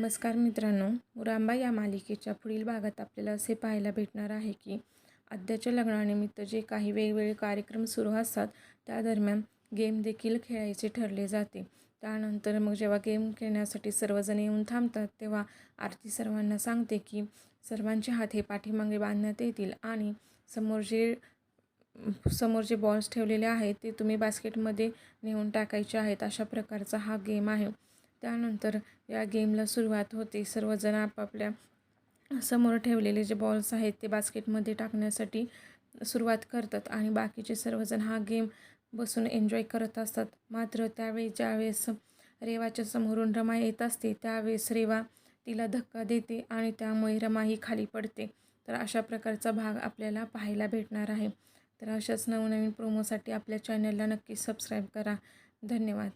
नमस्कार मित्रांनो, मुरांबा या मालिकेच्या पुढील भागात आपल्याला असे पाहायला भेटणार आहे की आद्याच्या लग्नानिमित्त जे काही वेगवेगळे कार्यक्रम सुरू असतात त्या दरम्यान गेम देखील खेळायचे ठरले जाते. त्यानंतर मग जेव्हा गेम खेळण्यासाठी सर्वजण येऊन थांबतात तेव्हा आरती सर्वांना सांगते की सर्वांचे हात हे पाठीमागे बांधण्यात येतील आणि समोर जे बॉल्स ठेवलेले आहेत ते तुम्ही बास्केटमध्ये नेऊन टाकायचे आहेत. अशा प्रकारचा हा गेम आहे. त्यानंतर या गेमला सुरुवात होते. सर्वजण आपापल्या समोर ठेवलेले जे बॉल्स आहेत ते बास्केटमध्ये टाकण्यासाठी सुरुवात करतात आणि बाकीचे सर्वजण हा गेम बसून एन्जॉय करत असतात. मात्र ज्यावेळेस रेवाच्या समोरून रमा येत असते त्यावेळेस रेवा तिला धक्का देते आणि त्यामुळे रमा ही खाली पडते. तर अशा प्रकारचा भाग आपल्याला पाहायला भेटणार आहे. तर अशाच नवनवीन प्रोमोसाठी आपल्या चॅनलला नक्की सबस्क्राईब करा. धन्यवाद.